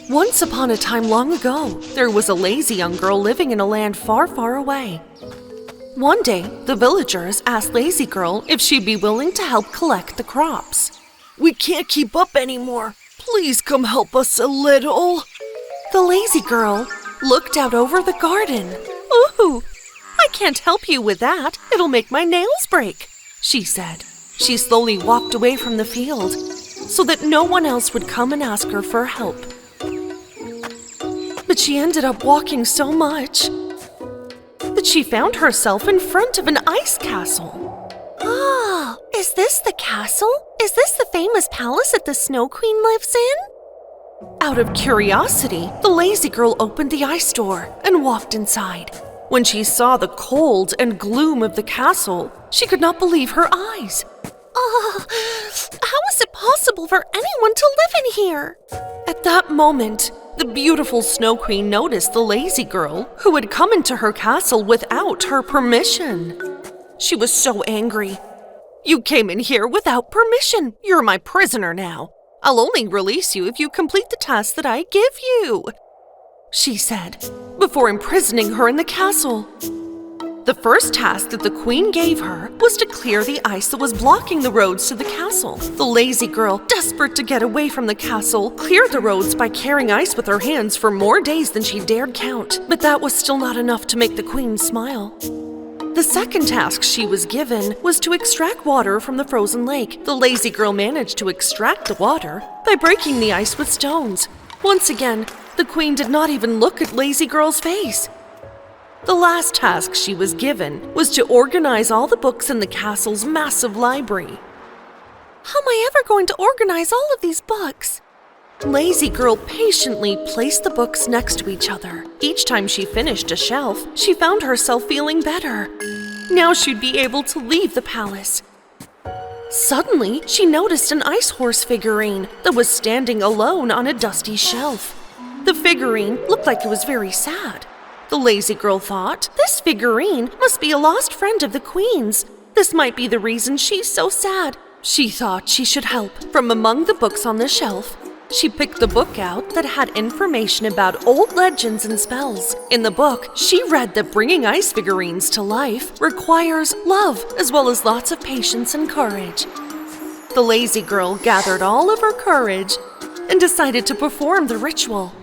Once upon a time long ago, there was a lazy young girl living in a land far, far away. One day, the villagers asked Lazy Girl if she'd be willing to help collect the crops. We can't keep up anymore. Please come help us a little. The lazy girl looked out over the garden. Ooh, I can't help you with that. It'll make my nails break, she said. She slowly walked away from the field so that no one else would come and ask her for help. But she ended up walking so much that she found herself in front of an ice castle. Ah, is this the castle? Is this the famous palace that the Snow Queen lives in? Out of curiosity, the lazy girl opened the ice door and walked inside. When she saw the cold and gloom of the castle, she could not believe her eyes. Ah, how is it possible for anyone to live in here? At that moment, the beautiful Snow Queen noticed the lazy girl who had come into her castle without her permission. She was so angry. You came in here without permission. You're my prisoner now. I'll only release you if you complete the task that I give you, she said, before imprisoning her in the castle. The first task that the queen gave her was to clear the ice that was blocking the roads to the castle. The lazy girl, desperate to get away from the castle, cleared the roads by carrying ice with her hands for more days than she dared count. But that was still not enough to make the queen smile. The second task she was given was to extract water from the frozen lake. The lazy girl managed to extract the water by breaking the ice with stones. Once again, the queen did not even look at Lazy Girl's face. The last task she was given was to organize all the books in the castle's massive library. How am I ever going to organize all of these books? Lazy Girl patiently placed the books next to each other. Each time she finished a shelf, she found herself feeling better. Now she'd be able to leave the palace. Suddenly, she noticed an ice horse figurine that was standing alone on a dusty shelf. The figurine looked like it was very sad. The lazy girl thought, this figurine must be a lost friend of the queen's. This might be the reason she's so sad. She thought she should help. From among the books on the shelf, she picked the book out that had information about old legends and spells. In the book, she read that bringing ice figurines to life requires love as well as lots of patience and courage. The lazy girl gathered all of her courage and decided to perform the ritual.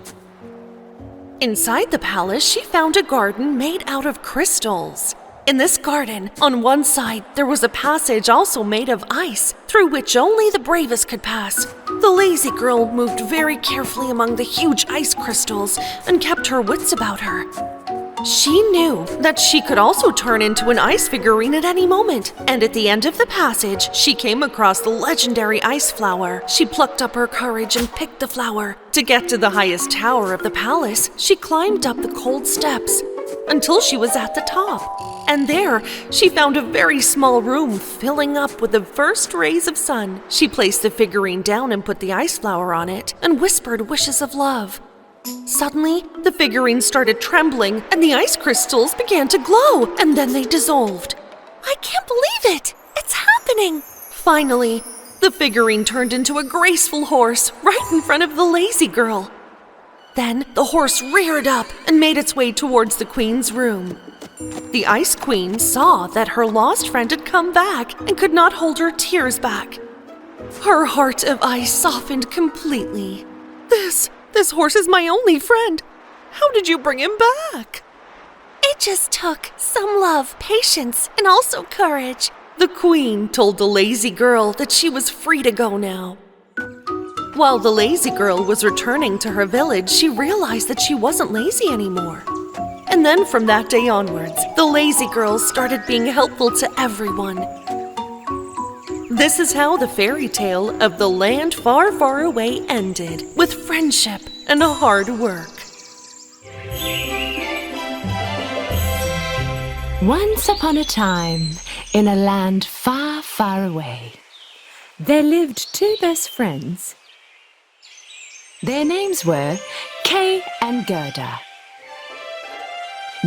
Inside the palace, she found a garden made out of crystals. In this garden, on one side, there was a passage also made of ice, through which only the bravest could pass. The lazy girl moved very carefully among the huge ice crystals and kept her wits about her. She knew that she could also turn into an ice figurine at any moment, and at the end of the passage, she came across the legendary ice flower. She plucked up her courage and picked the flower. To get to the highest tower of the palace, she climbed up the cold steps until she was at the top. And there, she found a very small room filling up with the first rays of sun. She placed the figurine down and put the ice flower on it and whispered wishes of love. Suddenly, the figurine started trembling and the ice crystals began to glow, and then they dissolved. I can't believe it! It's happening! Finally, the figurine turned into a graceful horse right in front of the lazy girl. Then the horse reared up and made its way towards the queen's room. The Ice Queen saw that her lost friend had come back and could not hold her tears back. Her heart of ice softened completely. This horse is my only friend. How did you bring him back? It just took some love, patience, and also courage. The queen told the lazy girl that she was free to go now. While the lazy girl was returning to her village, she realized that she wasn't lazy anymore. And then from that day onwards, the lazy girl started being helpful to everyone. This is how the fairy tale of the land far, far away ended, with friendship and hard work. Once upon a time, in a land far, far away, there lived two best friends. Their names were Kay and Gerda.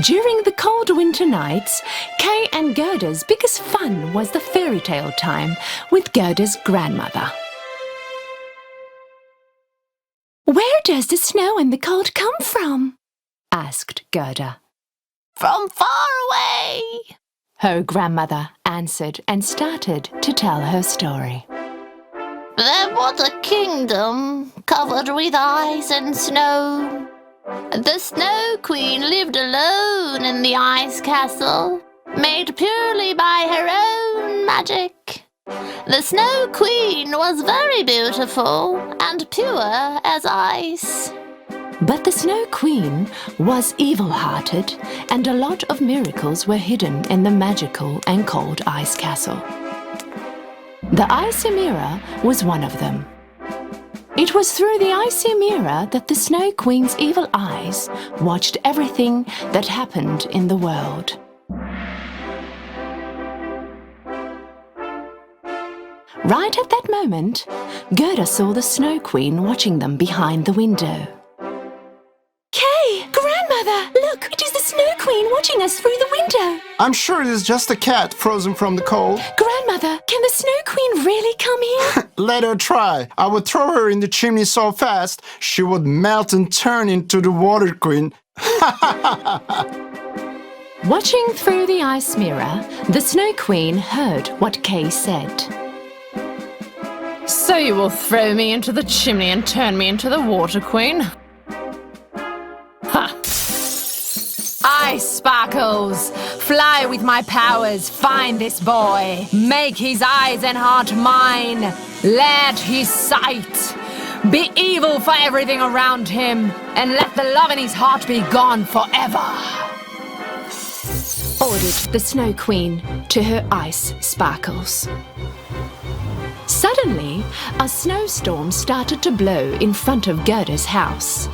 During the cold winter nights, Kay and Gerda's biggest fun was the fairy tale time with Gerda's grandmother. "Where does the snow and the cold come from?" asked Gerda. From far away. Her grandmother answered and started to tell her story. There was a kingdom covered with ice and snow. The Snow Queen lived alone in the ice castle, made purely by her own magic. The Snow Queen was very beautiful and pure as ice. But the Snow Queen was evil-hearted, and a lot of miracles were hidden in the magical and cold ice castle. The icy mirror was one of them. It was through the icy mirror that the Snow Queen's evil eyes watched everything that happened in the world. Right at that moment, Gerda saw the Snow Queen watching them behind the window. "Kay! Grandmother! Look! It is the Snow Queen watching us through the window!" I'm sure it is just a cat frozen from the cold. "Grandmother, can the Snow Queen really come here?" Let her try. I would throw her in the chimney so fast she would melt and turn into the Water Queen. Watching through the ice mirror, the Snow Queen heard what Kay said. "So you will throw me into the chimney and turn me into the Water Queen? Ha! Ice sparkles! Fly with my powers, find this boy. Make his eyes and heart mine. Let his sight be evil for everything around him, and let the love in his heart be gone forever," ordered the Snow Queen to her ice sparkles. Suddenly, a snowstorm started to blow in front of Gerda's house.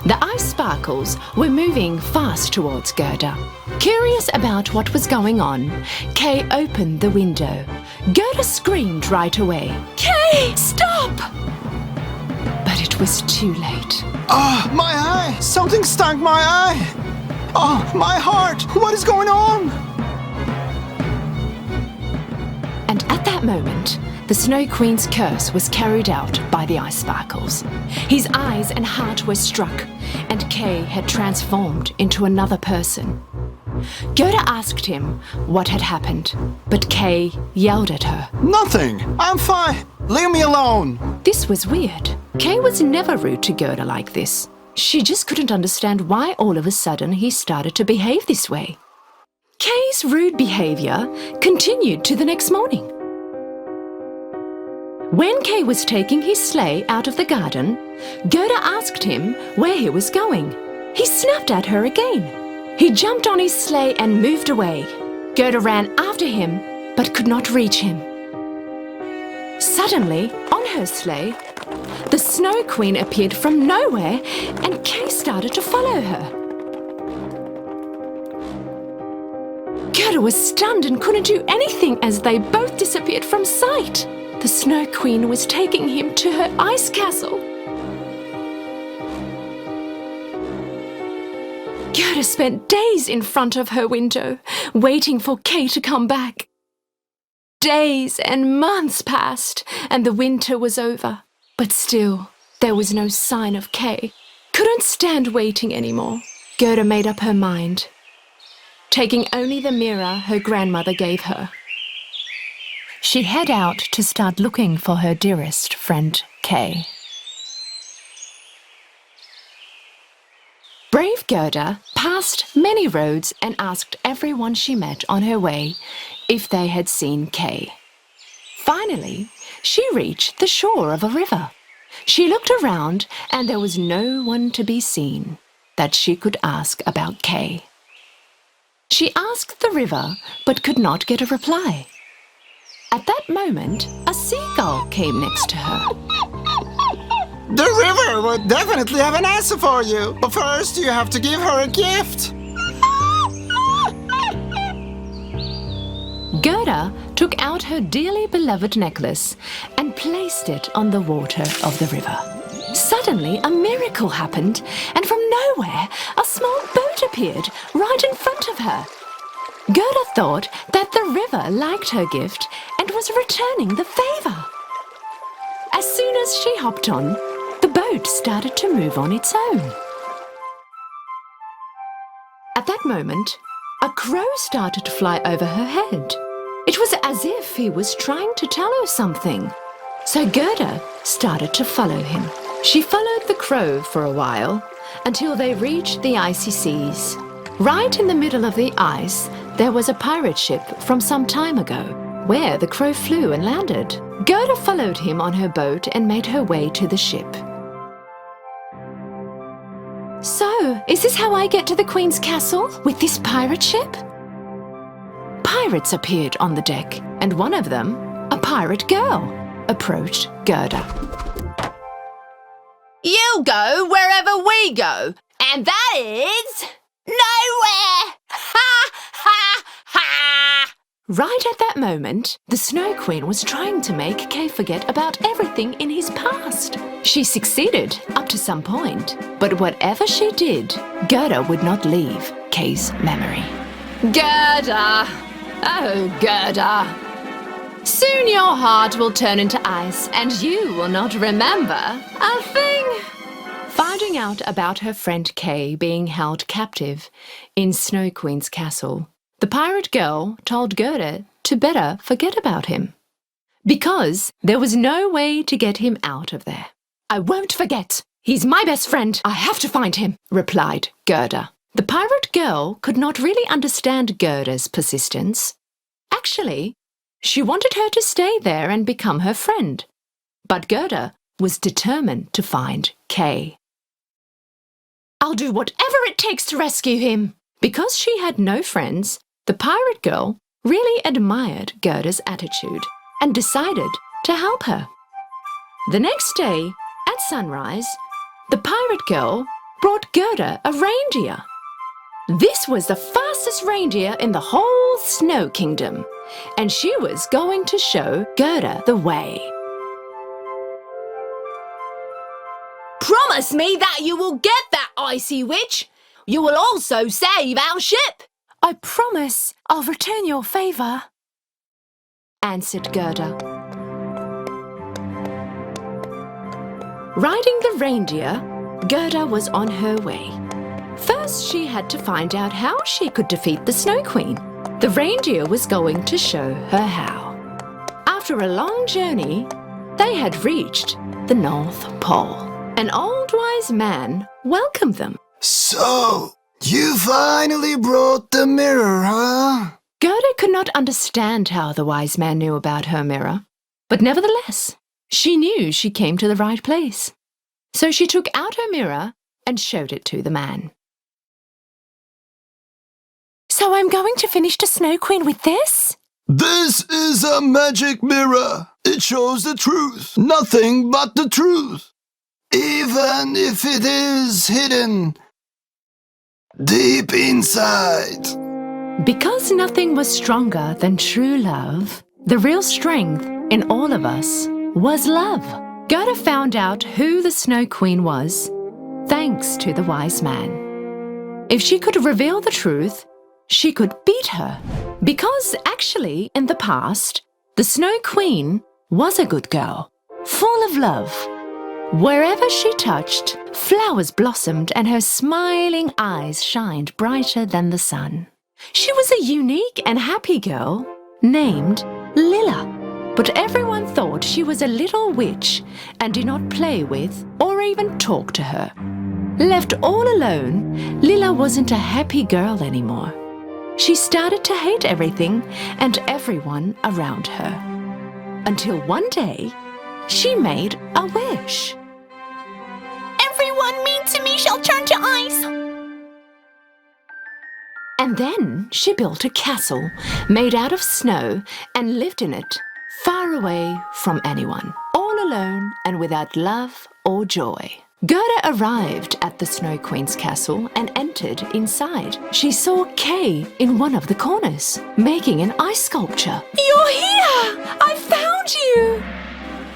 The ice sparkles were moving fast towards Gerda. Curious about what was going on, Kay opened the window. Gerda screamed right away. "Kay, stop!" But it was too late. Oh, my eye! Something stung my eye! Oh, my heart! What is going on? And at that moment, the Snow Queen's curse was carried out by the ice sparkles. His eyes and heart were struck, and Kay had transformed into another person. Gerda asked him what had happened, but Kay yelled at her. Nothing! I'm fine! Leave me alone! This was weird. Kay was never rude to Gerda like this. She just couldn't understand why all of a sudden he started to behave this way. Kay's rude behavior continued to the next morning. When Kay was taking his sleigh out of the garden, Gerda asked him where he was going. He snapped at her again. He jumped on his sleigh and moved away. Gerda ran after him, but could not reach him. Suddenly, on her sleigh, the Snow Queen appeared from nowhere, and Kay started to follow her. Gerda was stunned and couldn't do anything as they both disappeared from sight. The Snow Queen was taking him to her ice castle. Gerda spent days in front of her window, waiting for Kay to come back. Days and months passed, and the winter was over. But still, there was no sign of Kay. Couldn't stand waiting anymore. Gerda made up her mind, taking only the mirror her grandmother gave her. She head out to start looking for her dearest friend, Kay. Brave Gerda passed many roads and asked everyone she met on her way if they had seen Kay. Finally, she reached the shore of a river. She looked around and there was no one to be seen that she could ask about Kay. She asked the river but could not get a reply. At that moment, a seagull came next to her. The river would definitely have an answer for you. But first, you have to give her a gift. Gerda took out her dearly beloved necklace and placed it on the water of the river. Suddenly, a miracle happened, and from nowhere, a small boat boat appeared right in front of her. Gerda thought that the river liked her gift and was returning the favour. As soon as she hopped on, the boat started to move on its own. At that moment, a crow started to fly over her head. It was as if he was trying to tell her something. So Gerda started to follow him. She followed the crow for a while until they reached the icy seas. Right in the middle of the ice, there was a pirate ship from some time ago, where the crow flew and landed. Gerda followed him on her boat and made her way to the ship. So, is this how I get to the Queen's castle? With this pirate ship? Pirates appeared on the deck, and one of them, a pirate girl, approached Gerda. You go wherever we go, and that is nowhere! Ha ha ha! Right at that moment, the Snow Queen was trying to make Kay forget about everything in his past. She succeeded up to some point, but whatever she did, Gerda would not leave Kay's memory. Gerda! Oh, Gerda! Soon your heart will turn into ice and you will not remember a thing. Finding out about her friend Kay being held captive in Snow Queen's castle, the pirate girl told Gerda to better forget about him, because there was no way to get him out of there. I won't forget. He's my best friend. I have to find him, replied Gerda. The pirate girl could not really understand Gerda's persistence. Actually, she wanted her to stay there and become her friend. But Gerda was determined to find Kay. I'll do whatever it takes to rescue him. Because she had no friends, the pirate girl really admired Gerda's attitude and decided to help her. The next day, at sunrise, the pirate girl brought Gerda a reindeer. This was the fastest reindeer in the whole Snow Kingdom, and she was going to show Gerda the way. Promise me that you will get that icy witch. You will also save our ship. I promise I'll return your favour, answered Gerda. Riding the reindeer, Gerda was on her way. First, she had to find out how she could defeat the Snow Queen. The reindeer was going to show her how. After a long journey, they had reached the North Pole. An old wise man welcomed them. So, you finally brought the mirror, huh? Gerda could not understand how the wise man knew about her mirror, but nevertheless, she knew she came to the right place. So she took out her mirror and showed it to the man. So I'm going to finish the Snow Queen with this? This is a magic mirror. It shows the truth, nothing but the truth. Even if it is hidden deep inside. Because nothing was stronger than true love, the real strength in all of us was love. Gerda found out who the Snow Queen was, thanks to the wise man. If she could reveal the truth, she could beat her. Because actually, in the past, the Snow Queen was a good girl, full of love. Wherever she touched, flowers blossomed and her smiling eyes shined brighter than the sun. She was a unique and happy girl named Lilla. But everyone thought she was a little witch and did not play with or even talk to her. Left all alone, Lilla wasn't a happy girl anymore. She started to hate everything and everyone around her. Until one day, she made a wish. Everyone mean to me shall turn to ice. And then she built a castle made out of snow and lived in it, far away from anyone, all alone and without love or joy. Gerda arrived at the Snow Queen's castle and entered inside. She saw Kay in one of the corners, making an ice sculpture. You're here! I found you!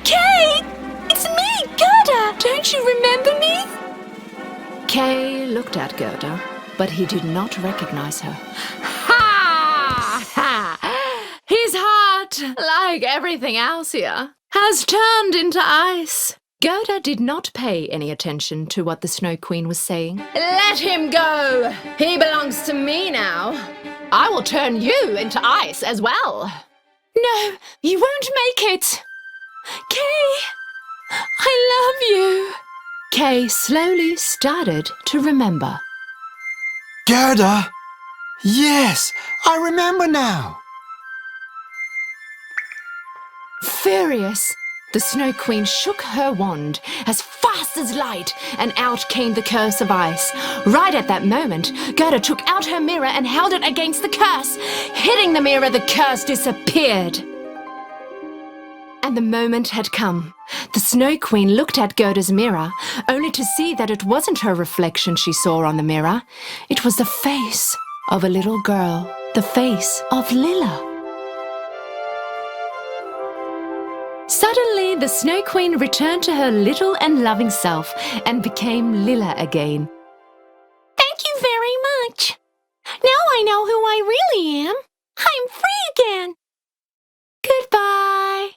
Kay! It's me, Gerda! Don't you remember me? Kay looked at Gerda, but he did not recognize her. Ha! Ha! His heart, like everything else here, has turned into ice. Gerda did not pay any attention to what the Snow Queen was saying. Let him go! He belongs to me now. I will turn you into ice as well. No, you won't make it. Kay, I love you. Kay slowly started to remember. Gerda? Yes, I remember now. Furious, the Snow Queen shook her wand as fast as light, and out came the curse of ice. Right at that moment, Gerda took out her mirror and held it against the curse. Hitting the mirror, the curse disappeared. And the moment had come. The Snow Queen looked at Gerda's mirror, only to see that it wasn't her reflection she saw on the mirror. It was the face of a little girl, the face of Lilla. Suddenly, the Snow Queen returned to her little and loving self and became Lilla again. Thank you very much. Now I know who I really am. I'm free again. Goodbye.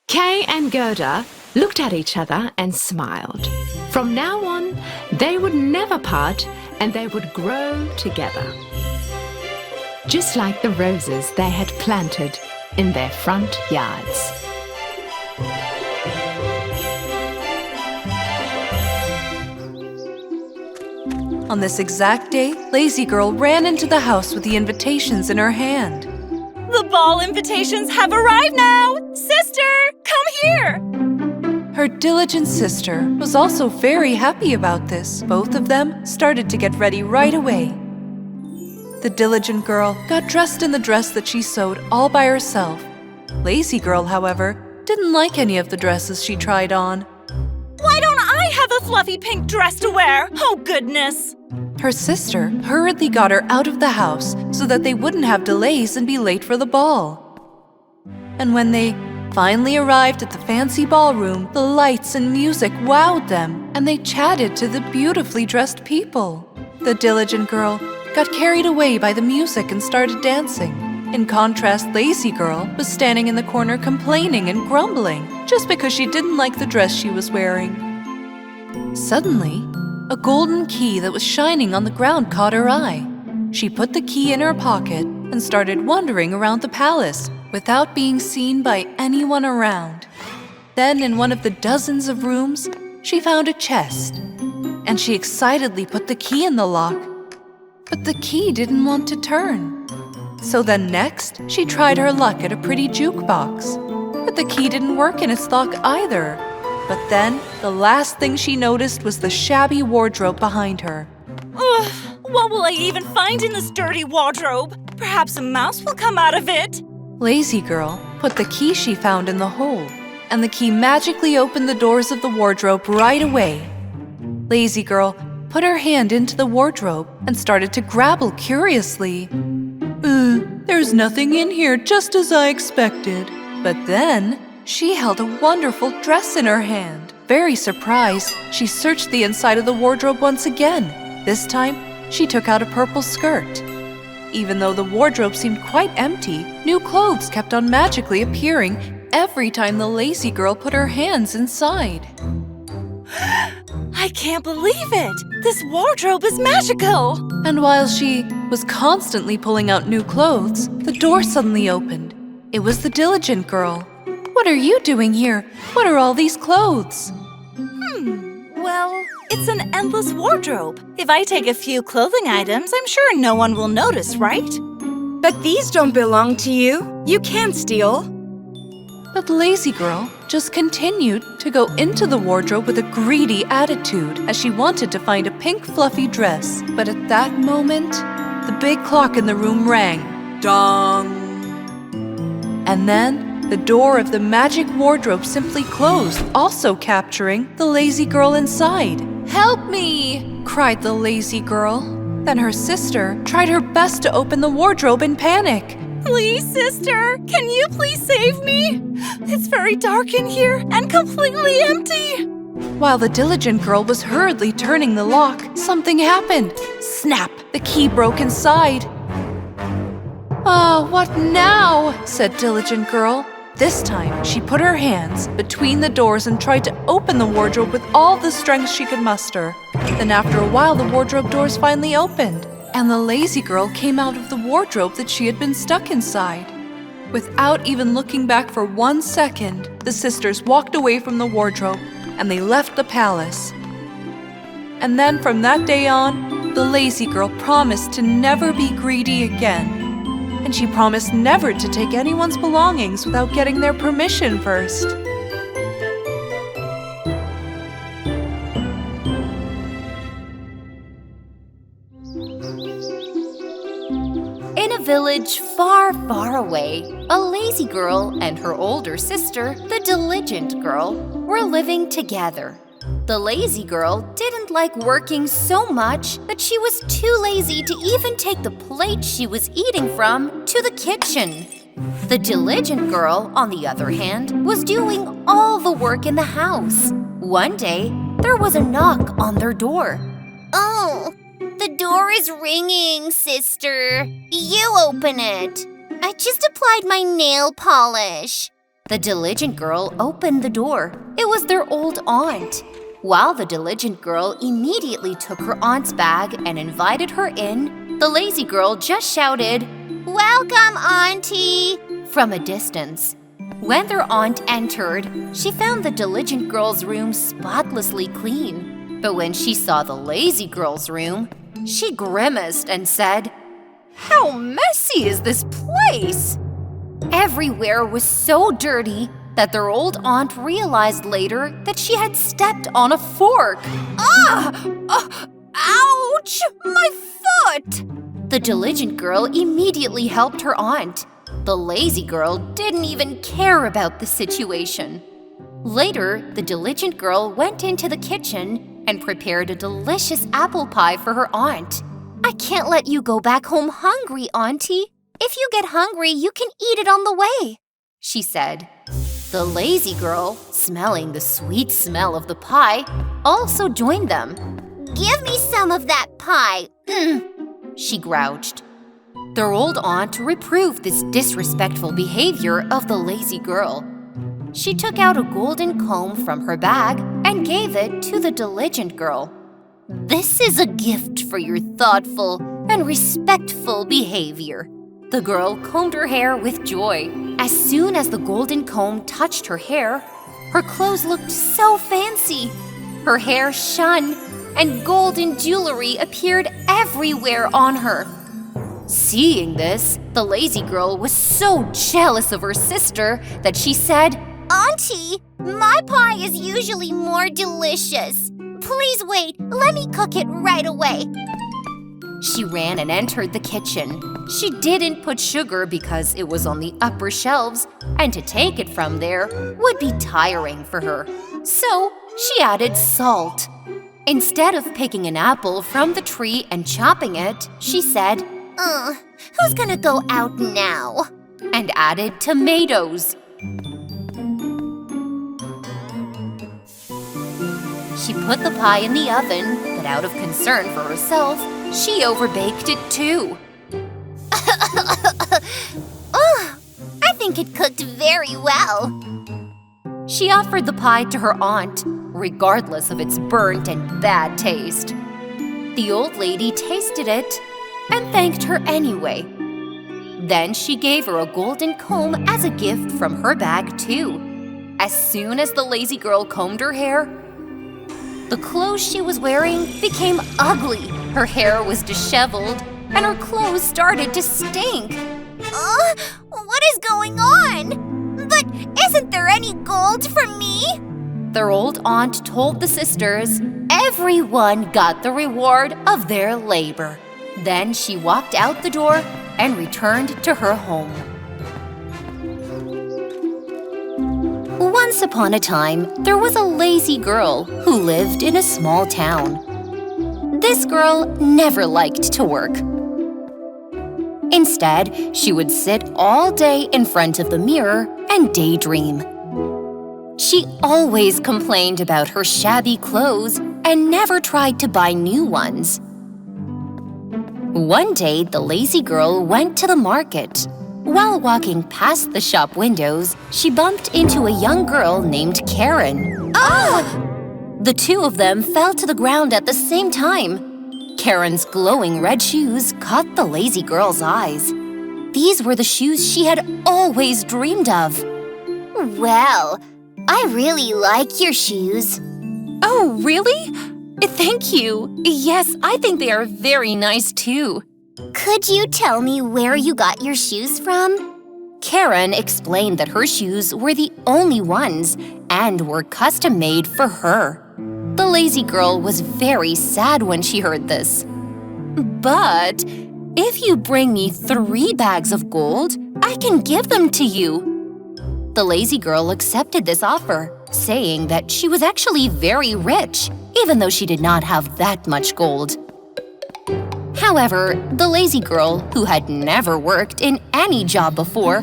Kay and Gerda looked at each other and smiled. From now on, they would never part and they would grow together. Just like the roses they had planted in their front yards. On this exact day, Lazy Girl ran into the house with the invitations in her hand. The ball invitations have arrived now! Sister, come here! Her diligent sister was also very happy about this. Both of them started to get ready right away. The diligent girl got dressed in the dress that she sewed all by herself. Lazy Girl, however, didn't like any of the dresses she tried on. Why don't I have a fluffy pink dress to wear? Oh, goodness! Her sister hurriedly got her out of the house so that they wouldn't have delays and be late for the ball. And when they finally arrived at the fancy ballroom, the lights and music wowed them, and they chatted to the beautifully dressed people. The diligent girl got carried away by the music and started dancing. In contrast, Lazy Girl was standing in the corner complaining and grumbling just because she didn't like the dress she was wearing. Suddenly, a golden key that was shining on the ground caught her eye. She put the key in her pocket and started wandering around the palace without being seen by anyone around. Then, in one of the dozens of rooms, she found a chest, and she excitedly put the key in the lock. But the key didn't want to turn. So then next, she tried her luck at a pretty jukebox. But the key didn't work in its lock either. But then, the last thing she noticed was the shabby wardrobe behind her. Ugh, what will I even find in this dirty wardrobe? Perhaps a mouse will come out of it. Lazy Girl put the key she found in the hole, and the key magically opened the doors of the wardrobe right away. Lazy Girl put her hand into the wardrobe and started to grabble curiously. There's nothing in here, just as I expected. But then, she held a wonderful dress in her hand. Very surprised, she searched the inside of the wardrobe once again. This time, she took out a purple skirt. Even though the wardrobe seemed quite empty, new clothes kept on magically appearing every time the Lazy Girl put her hands inside. I can't believe it! This wardrobe is magical! And while she was constantly pulling out new clothes, the door suddenly opened. It was the diligent girl. What are you doing here? What are all these clothes? Well, it's an endless wardrobe. If I take a few clothing items, I'm sure no one will notice, right? But these don't belong to you. You can't steal. But the Lazy Girl just continued to go into the wardrobe with a greedy attitude as she wanted to find a pink fluffy dress. But at that moment, the big clock in the room rang. Dong! And then, the door of the magic wardrobe simply closed, also capturing the Lazy Girl inside. "Help me!" cried the Lazy Girl. Then her sister tried her best to open the wardrobe in panic. Please, sister, can you please save me? It's very dark in here and completely empty. While the diligent girl was hurriedly turning the lock, something happened. Snap! The key broke inside. "Ah, what now?" said Diligent Girl. This time, she put her hands between the doors and tried to open the wardrobe with all the strength she could muster. Then after a while, the wardrobe doors finally opened, and the lazy girl came out of the wardrobe that she had been stuck inside. Without even looking back for 1 second, the sisters walked away from the wardrobe and they left the palace. And then from that day on, the lazy girl promised to never be greedy again. And she promised never to take anyone's belongings without getting their permission first. In a village far, far away, a lazy girl and her older sister, the diligent girl, were living together. The lazy girl didn't like working so much that she was too lazy to even take the plate she was eating from to the kitchen. The diligent girl, on the other hand, was doing all the work in the house. One day, there was a knock on their door. Oh, the door is ringing, sister. You open it. I just applied my nail polish. The diligent girl opened the door. It was their old aunt. While the diligent girl immediately took her aunt's bag and invited her in, the lazy girl just shouted, "Welcome, Auntie!" from a distance. When their aunt entered, she found the diligent girl's room spotlessly clean. But when she saw the lazy girl's room, she grimaced and said, "How messy is this place?" Everywhere was so dirty that their old aunt realized later that she had stepped on a fork. Ouch! My foot! The diligent girl immediately helped her aunt. The lazy girl didn't even care about the situation. Later, the diligent girl went into the kitchen and prepared a delicious apple pie for her aunt. I can't let you go back home hungry, Auntie. If you get hungry, you can eat it on the way, she said. The lazy girl, smelling the sweet smell of the pie, also joined them. "Give me some of that pie," she grouched. Their old aunt reproved this disrespectful behavior of the lazy girl. She took out a golden comb from her bag and gave it to the diligent girl. "This is a gift for your thoughtful and respectful behavior." The girl combed her hair with joy. As soon as the golden comb touched her hair, her clothes looked so fancy. Her hair shone, and golden jewelry appeared everywhere on her. Seeing this, the lazy girl was so jealous of her sister that she said, "Auntie, my pie is usually more delicious. Please wait, let me cook it right away." She ran and entered the kitchen. She didn't put sugar because it was on the upper shelves, and to take it from there would be tiring for her. So she added salt. Instead of picking an apple from the tree and chopping it, she said, "Who's gonna go out now?" and added tomatoes. She put the pie in the oven, but out of concern for herself, she overbaked it too. I think it cooked very well. She offered the pie to her aunt, regardless of its burnt and bad taste. The old lady tasted it and thanked her anyway. Then she gave her a golden comb as a gift from her bag too. As soon as the lazy girl combed her hair, the clothes she was wearing became ugly. Her hair was disheveled, and her clothes started to stink. What is going on? But isn't there any gold for me? Their old aunt told the sisters everyone got the reward of their labor. Then she walked out the door and returned to her home. Once upon a time, there was a lazy girl who lived in a small town. This girl never liked to work. Instead, she would sit all day in front of the mirror and daydream. She always complained about her shabby clothes and never tried to buy new ones. One day, the lazy girl went to the market. While walking past the shop windows, she bumped into a young girl named Karen. The two of them fell to the ground at the same time. Karen's glowing red shoes caught the lazy girl's eyes. These were the shoes she had always dreamed of. Well, I really like your shoes. Oh, really? Thank you. Yes, I think they are very nice too. Could you tell me where you got your shoes from? Karen explained that her shoes were the only ones and were custom made for her. The lazy girl was very sad when she heard this. But if you bring me 3 bags of gold, I can give them to you. The lazy girl accepted this offer, saying that she was actually very rich, even though she did not have that much gold. However, the lazy girl, who had never worked in any job before,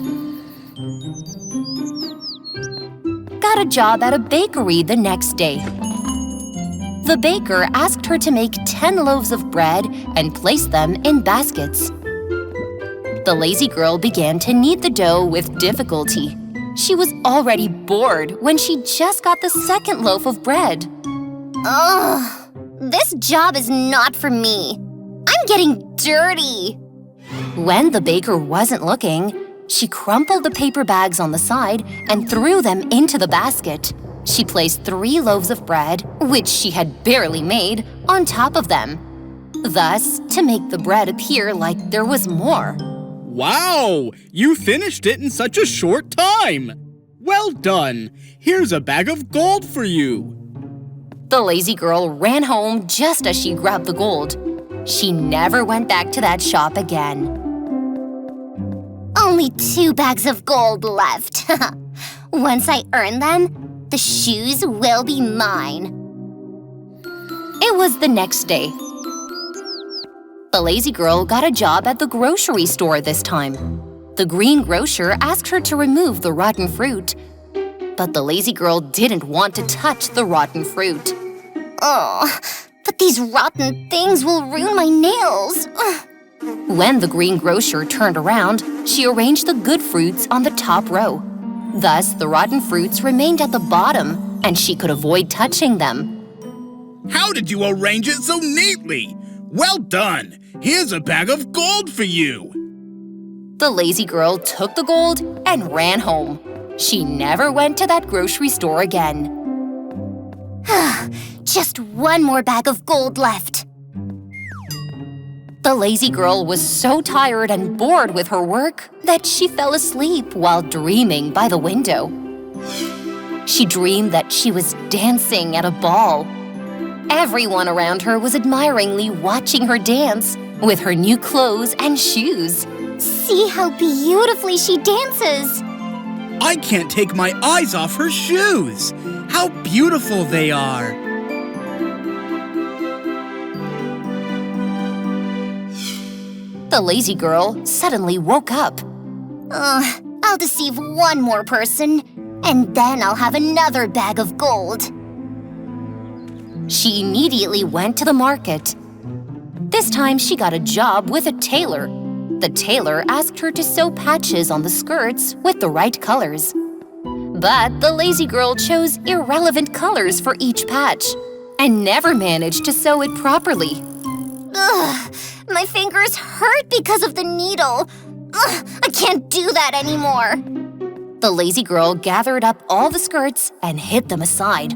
got a job at a bakery the next day. The baker asked her to make 10 loaves of bread and place them in baskets. The lazy girl began to knead the dough with difficulty. She was already bored when she just got the second loaf of bread. Ugh, this job is not for me. I'm getting dirty. When the baker wasn't looking, she crumpled the paper bags on the side and threw them into the basket. She placed 3 loaves of bread, which she had barely made, on top of them. Thus, to make the bread appear like there was more. Wow! You finished it in such a short time! Well done! Here's a bag of gold for you! The lazy girl ran home just as she grabbed the gold. She never went back to that shop again. Only 2 bags of gold left. Once I earn them, the shoes will be mine. It was the next day. The lazy girl got a job at the grocery store this time. The green grocer asked her to remove the rotten fruit, but the lazy girl didn't want to touch the rotten fruit. Oh, but these rotten things will ruin my nails. When the green grocer turned around, she arranged the good fruits on the top row. Thus, the rotten fruits remained at the bottom, and she could avoid touching them. How did you arrange it so neatly? Well done! Here's a bag of gold for you! The lazy girl took the gold and ran home. She never went to that grocery store again. Just 1 more bag of gold left. The lazy girl was so tired and bored with her work that she fell asleep while dreaming by the window. She dreamed that she was dancing at a ball. Everyone around her was admiringly watching her dance with her new clothes and shoes. See how beautifully she dances. I can't take my eyes off her shoes! How beautiful they are! The lazy girl suddenly woke up. I'll deceive 1 more person, and then I'll have another bag of gold. She immediately went to the market. This time she got a job with a tailor. The tailor asked her to sew patches on the skirts with the right colors. But the lazy girl chose irrelevant colors for each patch and never managed to sew it properly. Ugh, my fingers hurt because of the needle. Ugh, I can't do that anymore. The lazy girl gathered up all the skirts and hid them aside.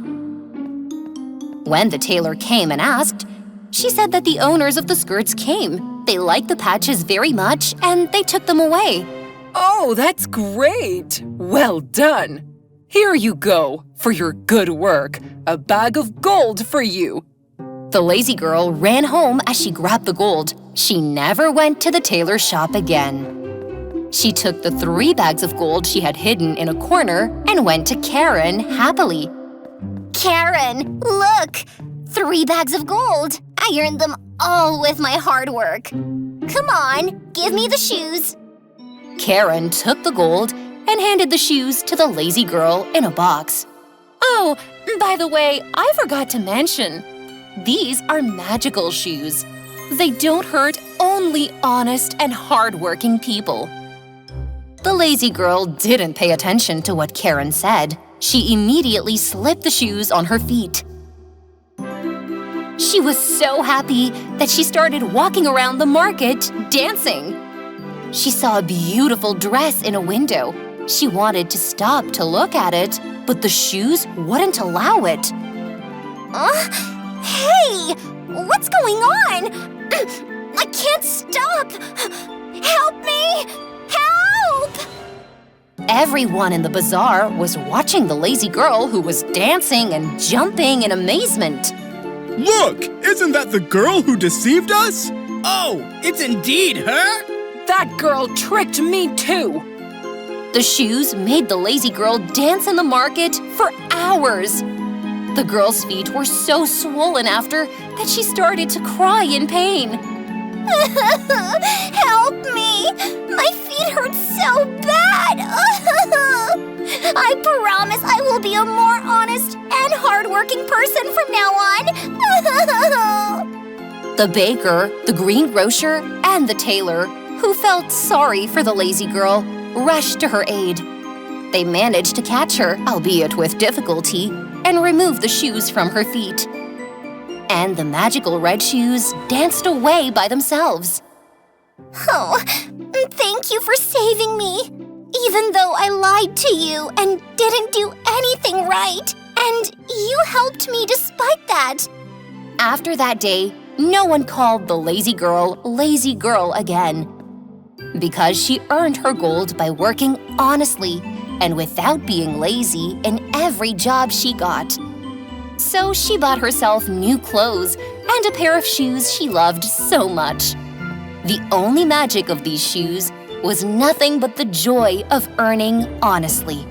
When the tailor came and asked, she said that the owners of the skirts came. They liked the patches very much and they took them away. Oh, that's great! Well done! Here you go, for your good work. A bag of gold for you. The lazy girl ran home as she grabbed the gold. She never went to the tailor's shop again. She took the 3 bags of gold she had hidden in a corner and went to Karen happily. Karen, look! 3 bags of gold. I earned them all with my hard work. Come on, give me the shoes. Karen took the gold and handed the shoes to the lazy girl in a box. Oh, by the way, I forgot to mention. These are magical shoes. They don't hurt only honest and hardworking people. The lazy girl didn't pay attention to what Karen said. She immediately slipped the shoes on her feet. She was so happy that she started walking around the market, dancing. She saw a beautiful dress in a window. She wanted to stop to look at it, but the shoes wouldn't allow it. Hey! What's going on? I can't stop! Help me! Help! Everyone in the bazaar was watching the lazy girl who was dancing and jumping in amazement. Look! Isn't that the girl who deceived us? Oh, it's indeed her? That girl tricked me too. The shoes made the lazy girl dance in the market for hours. The girl's feet were so swollen after that she started to cry in pain. Help me! My feet hurt so bad! I promise I will be a more honest and hardworking person from now on! The baker, the greengrocer, and the tailor, who felt sorry for the lazy girl, rushed to her aid. They managed to catch her, albeit with difficulty, and remove the shoes from her feet. And the magical red shoes danced away by themselves. Oh, thank you for saving me. Even though I lied to you and didn't do anything right. And you helped me despite that. After that day, no one called the lazy girl again. Because she earned her gold by working honestly and without being lazy in every job she got. So she bought herself new clothes and a pair of shoes she loved so much. The only magic of these shoes was nothing but the joy of earning honestly.